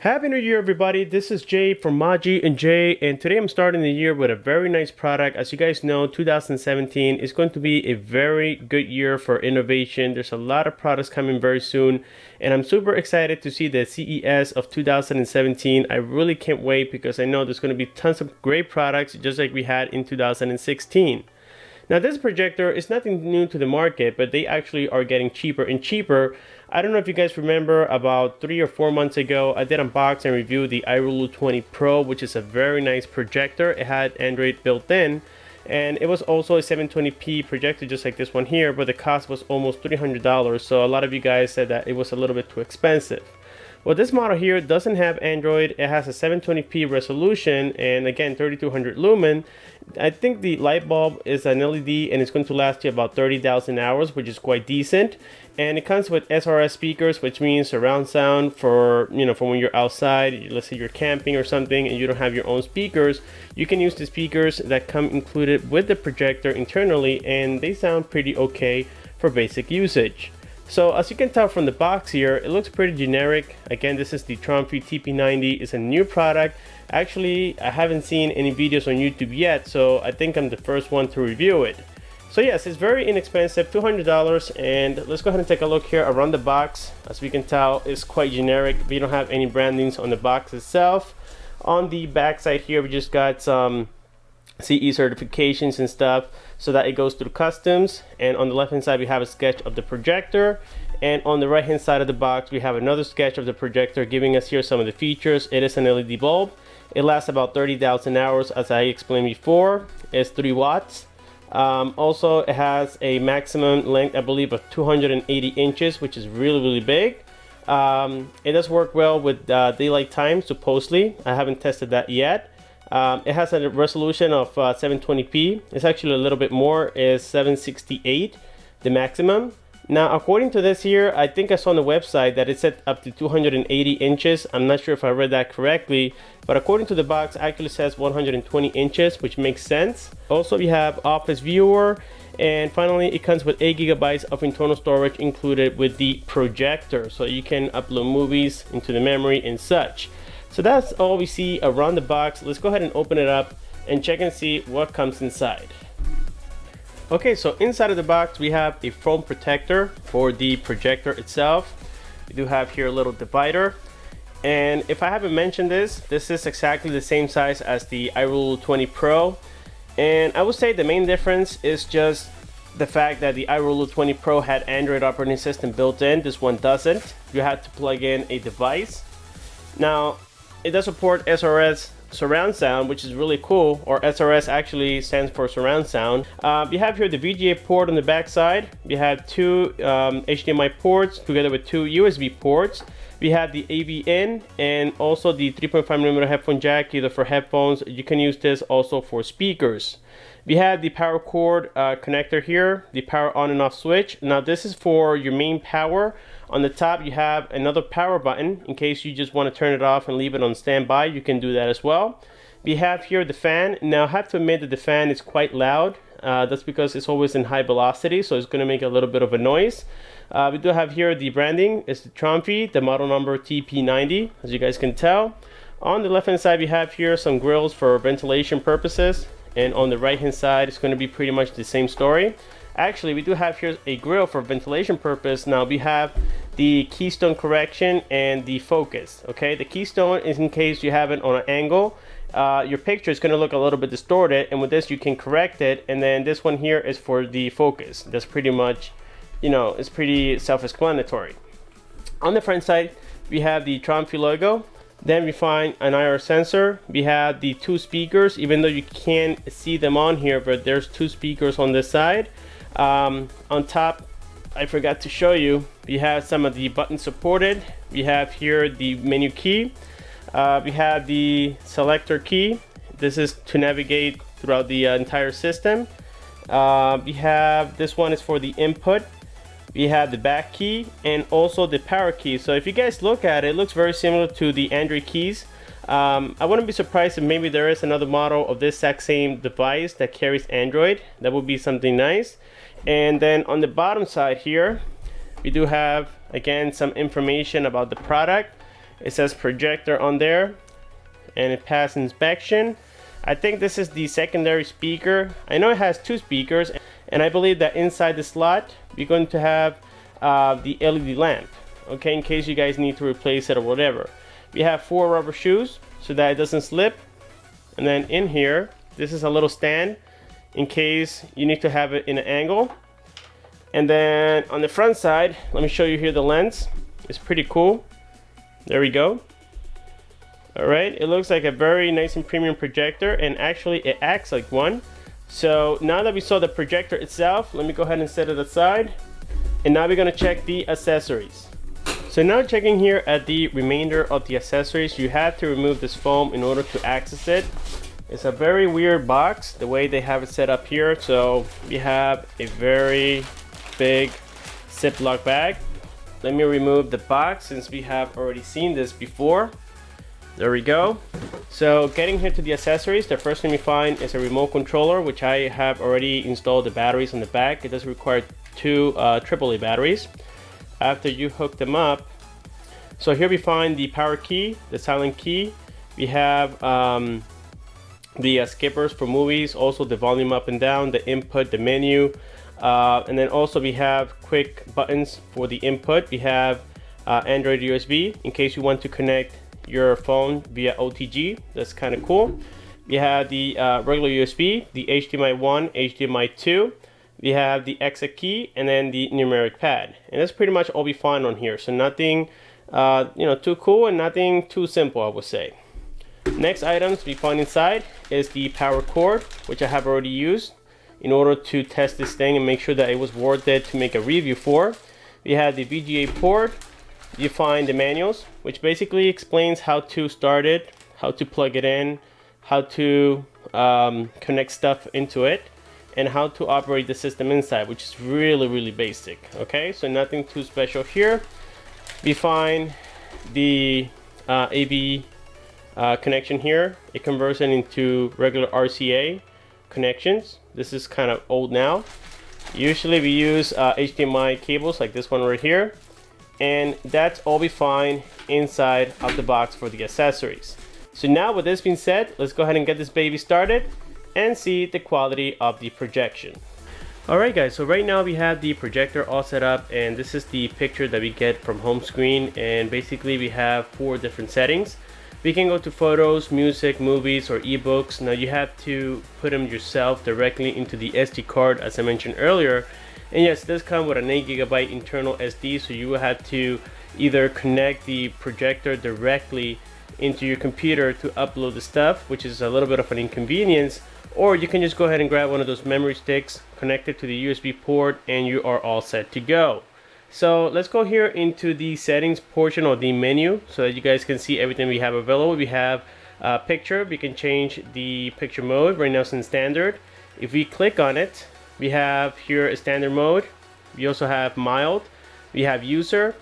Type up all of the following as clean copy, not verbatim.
Happy New Year, everybody. This is Jay from Maji and Jay, and today I'm starting the year with a very nice product. As you guys know, 2017 is going to be a very good year for innovation. There's a lot of products coming very soon, and I'm super excited to see the CES of 2017. I really can't wait because I know there's going to be tons of great products just like we had in 2016. Now, this projector is nothing new to the market, but they actually are getting cheaper and cheaper. I don't know if you guys remember, about 3 or 4 months ago, I did unbox and review the iRulu 20 Pro, which is a very nice projector. It had Android built in, and it was also a 720p projector just like this one here, but the cost was almost $300, so a lot of you guys said that it was a little bit too expensive. Well, this model here doesn't have Android. It has a 720p resolution and again 3200 lumen. I think the light bulb is an LED and it's going to last you about 30,000 hours, which is quite decent. And it comes with SRS speakers, which means surround sound for when you're outside. Let's say you're camping or something and you don't have your own speakers, you can use the speakers that come included with the projector internally, and they sound pretty okay for basic usage. So as you can tell from the box here, it looks pretty generic. Again, this is the Tronfy TP90. It's a new product. Actually, I haven't seen any videos on YouTube yet, so I think I'm the first one to review it. So yes, it's very inexpensive, $200, and let's go ahead and take a look here around the box. As we can tell, it's quite generic. We don't have any brandings on the box itself. On the back side here, we just got some CE certifications and stuff so that it goes through customs. And on the left hand side we have a sketch of the projector, and on the right hand side of the box we have another sketch of the projector giving us here some of the features. It is an LED bulb. It lasts about 30,000 hours, as I explained before. It's 3 watts. Also, it has a maximum length, I believe, of 280 inches, which is really big. It does work well with daylight time, supposedly. I haven't tested that yet. It has a resolution of 720p. It's actually a little bit more, is 768, the maximum. Now, according to this here, I think I saw on the website that it said up to 280 inches. I'm not sure if I read that correctly, but according to the box, it actually says 120 inches, which makes sense. Also, we have Office Viewer, and finally, it comes with 8 gigabytes of internal storage included with the projector, so you can upload movies into the memory and such. So that's all we see around the box. Let's go ahead and open it up and check and see what comes inside. Okay, so inside of the box we have a foam protector for the projector itself. We do have here a little divider, and if I haven't mentioned this is exactly the same size as the iRulu 20 Pro, and I would say the main difference is just the fact that the iRulu 20 Pro had Android operating system built in. This one doesn't. You have to plug in a device. Now, it does support SRS surround sound, which is really cool, or SRS actually stands for surround sound. You have here the VGA port on the back side. We have 2 HDMI ports together with 2 USB ports. We have the AV in and also the 3.5mm headphone jack, either for headphones. You can use this also for speakers. We have the power cord connector here, the power on and off switch. Now this is for your main power. On the top you have another power button in case you just want to turn it off and leave it on standby. You can do that as well. We have here the fan. Now I have to admit that the fan is quite loud. That's because it's always in high velocity, so it's going to make a little bit of a noise. We do have here the branding. It's the Tronfy, the model number TP90, as you guys can tell. On the left hand side we have here some grills for ventilation purposes, and on the right hand side it's going to be pretty much the same story. Actually, we do have here a grill for ventilation purpose. Now we have the keystone correction and the focus. Okay, the keystone is in case you have it on an angle. Your picture is going to look a little bit distorted, and with this you can correct it. And then this one here is for the focus. That's pretty much, it's pretty self-explanatory. On the front side we have the Tronfy logo. Then we find an IR sensor. We have the 2 speakers, even though you can't see them on here, but there's 2 speakers on this side. On top, I forgot to show you, we have some of the buttons supported. We have here the menu key. We have the selector key. This is to navigate throughout the entire system. We have, this one is for the input. We have the back key and also the power key. So if you guys look at it, it looks very similar to the Android keys. I wouldn't be surprised if maybe there is another model of this exact same device that carries Android. That would be something nice. And then on the bottom side here, we do have again some information about the product. It says projector on there, and it passed inspection. I think this is the secondary speaker. I know it has 2 speakers, and I believe that inside the slot you're going to have the LED lamp, okay, in case you guys need to replace it or whatever. We have 4 rubber shoes so that it doesn't slip, and then in here this is a little stand in case you need to have it in an angle. And then on the front side, let me show you here the lens. It's pretty cool. There we go. Alright, it looks like a very nice and premium projector, and actually it acts like one. So now that we saw the projector itself, let me go ahead and set it aside, and now we're going to check the accessories. So now checking here at the remainder of the accessories, you have to remove this foam in order to access it. It's a very weird box the way they have it set up here. So we have a very big Ziploc bag. Let me remove the box since we have already seen this before. There we go. So getting here to the accessories, the first thing we find is a remote controller, which I have already installed the batteries on the back. It does require 2 AAA batteries after you hook them up. So here we find the power key, the silent key. We have the skippers for movies, also the volume up and down, the input, the menu, and then also we have quick buttons for the input. We have Android USB in case you want to connect your phone via OTG. That's kind of cool. We have the regular USB, the HDMI 1, HDMI 2. We have the exit key, and then the numeric pad, and that's pretty much all we find on here. So nothing too cool and nothing too simple, I would say. Next items we find inside is the power cord, which I have already used in order to test this thing and make sure that it was worth it to make a review for. We have the VGA port. You find the manuals, which basically explains how to start it, how to plug it in, how to connect stuff into it, and how to operate the system inside, which is really basic. Okay, so nothing too special here. We find the AV connection here. It converts it into regular RCA connections. This is kind of old now. Usually we use HDMI cables like this one right here, and that's all we find inside of the box for the accessories. So now with this being said, let's go ahead and get this baby started and see the quality of the projection. Alright guys, so right now we have the projector all set up, and this is the picture that we get from home screen, and basically we have 4 different settings. We can go to photos, music, movies, or ebooks. Now you have to put them yourself directly into the SD card as I mentioned earlier. And yes, this comes with an 8GB internal SD, so you will have to either connect the projector directly into your computer to upload the stuff, which is a little bit of an inconvenience, or you can just go ahead and grab one of those memory sticks, connect it to the USB port, and you are all set to go. So let's go here into the settings portion of the menu so that you guys can see everything we have available. We have picture. We can change the picture mode. Right now it's in standard. If we click on it, we have here a standard mode. We also have mild. We have user,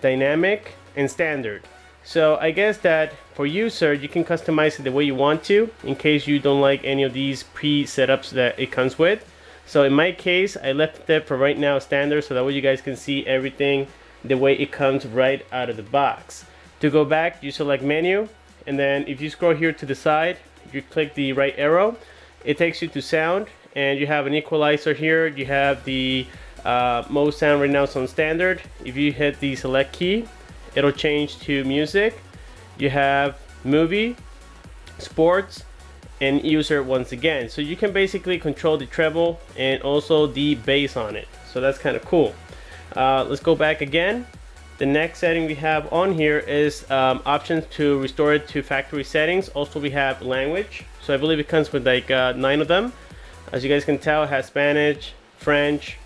dynamic, and standard. So I guess that for user, you can customize it the way you want to in case you don't like any of these pre-setups that it comes with. So in my case, I left it for right now standard so that way you guys can see everything the way it comes right out of the box. To go back, you select menu, and then if you scroll here to the side, you click the right arrow, it takes you to sound, and you have an equalizer here. You have the most sound right now is on standard. If you hit the select key, it'll change to music. You have movie, sports, and user once again. So you can basically control the treble and also the bass on it. So that's kind of cool. Let's go back again. The next setting we have on here is options to restore it to factory settings. Also we have language. So I believe it comes with like 9 of them. As you guys can tell, it has Spanish, French,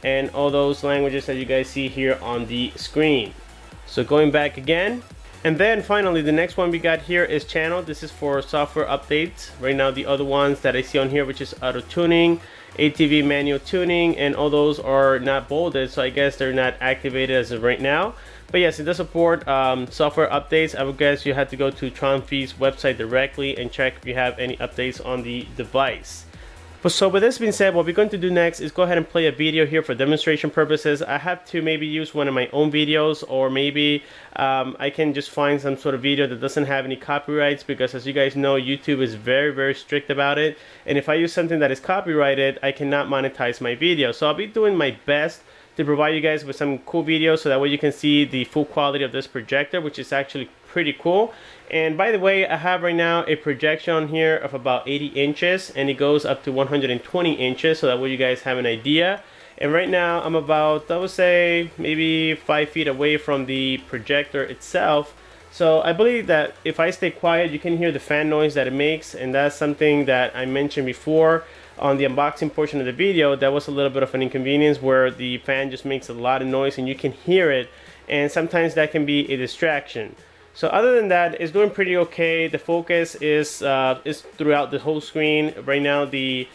and all those languages that you guys see here on the screen. So going back again, and then finally the next one we got here is channel. This is for software updates. Right now the other ones that I see on here, which is auto tuning, ATV manual tuning, and all those are not bolded, so I guess they're not activated as of right now. But yes, it does support software updates. I would guess you have to go to Tronfy's website directly and check if you have any updates on the device. So with this being said, what we're going to do next is go ahead and play a video here for demonstration purposes. I have to maybe use one of my own videos, or maybe I can just find some sort of video that doesn't have any copyrights, because as you guys know, YouTube is very strict about it. And if I use something that is copyrighted, I cannot monetize my video. So I'll be doing my best to provide you guys with some cool videos so that way you can see the full quality of this projector, which is actually pretty cool. And by the way, I have right now a projection on here of about 80 inches, and it goes up to 120 inches, so that way you guys have an idea. And right now I'm about, I would say, maybe 5 feet away from the projector itself. So I believe that if I stay quiet, you can hear the fan noise that it makes, and that's something that I mentioned before on the unboxing portion of the video. That was a little bit of an inconvenience where the fan just makes a lot of noise and you can hear it, and sometimes that can be a distraction. So other than that, it's doing pretty okay. The focus is throughout the whole screen. Right now the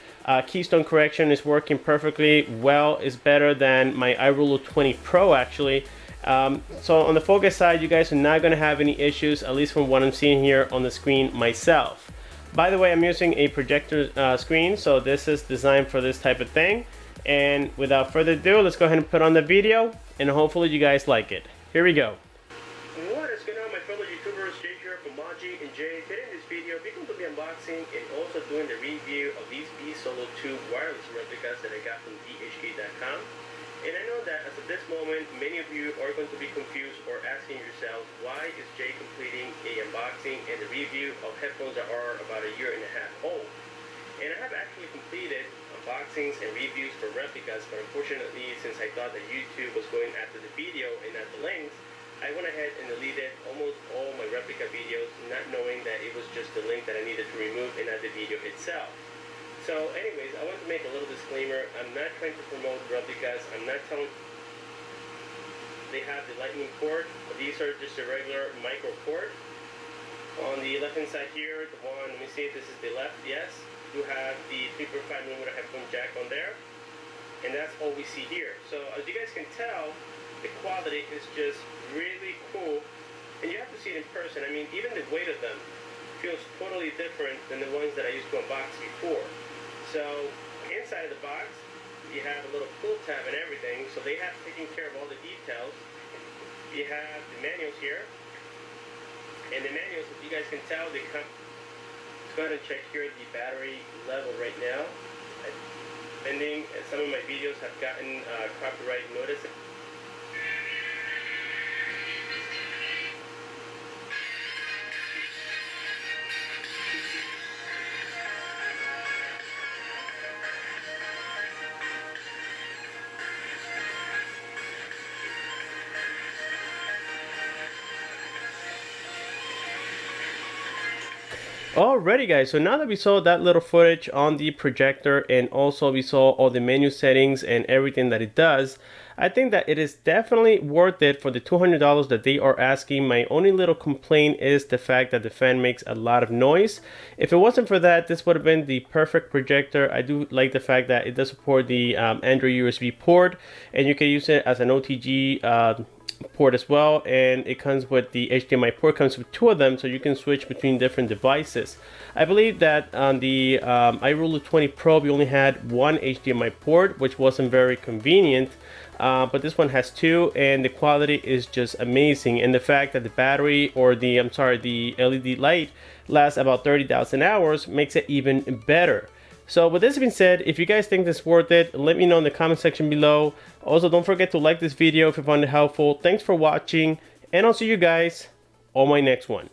keystone correction is working perfectly well. It's better than my iRuler 20 Pro actually. So on the focus side, you guys are not going to have any issues, at least from what I'm seeing here on the screen myself. By the way, I'm using a projector screen, so this is designed for this type of thing. And without further ado, let's go ahead and put on the video, and hopefully you guys like it. Here we go. What is going on, my fellow YouTubers? Jay here from Maji and Jay. Today in this video, we're going to be unboxing and also doing the review of these B-Solo 2 wireless replicas that I got from dhk.com. And I know that as of this moment, many of you are going to be confused or asking yourselves, why is Jay completing a unboxing and the review of headphones that are about 1.5 years old? And I have actually completed unboxings and reviews for replicas, but unfortunately, since I thought that YouTube was going after the video and not the links, I went ahead and deleted almost all my replica videos, not knowing that it was just the link that I needed to remove and not the video itself. So anyways, I want to make a little disclaimer. I'm not trying to promote replicas. I'm not telling they have the lightning port. These are just a regular micro port. On the left hand side here, the one, let me see if this is the left, yes. You have the 3.5mm headphone jack on there. And that's all we see here. So as you guys can tell, the quality is just really cool. And you have to see it in person. I mean, even the weight of them feels totally different than the ones that I used to unbox before. So inside of the box, you have a little pull tab and everything, so they have taken care of all the details. You have the manuals here, and the manuals, if you guys can tell, they come. Let's go ahead and check here the battery level right now. Pending, and some of my videos have gotten copyright notice. Alrighty guys, so now that we saw that little footage on the projector, and also we saw all the menu settings and everything that it does, I think that it is definitely worth it for the $200 that they are asking. My only little complaint is the fact that the fan makes a lot of noise. If it wasn't for that, this would have been the perfect projector. I do like the fact that it does support the Android USB port, and you can use it as an OTG port as well, and it comes with the HDMI port, comes with 2 of them, so you can switch between different devices. I believe that on the iRuler 20 Pro we only had 1 HDMI port, which wasn't very convenient, but this one has 2, and the quality is just amazing. And the fact that the battery, or the the LED light lasts about 30,000 hours makes it even better. So with this being said, if you guys think this is worth it, let me know in the comment section below. Also, don't forget to like this video if you found it helpful. Thanks for watching, and I'll see you guys on my next one.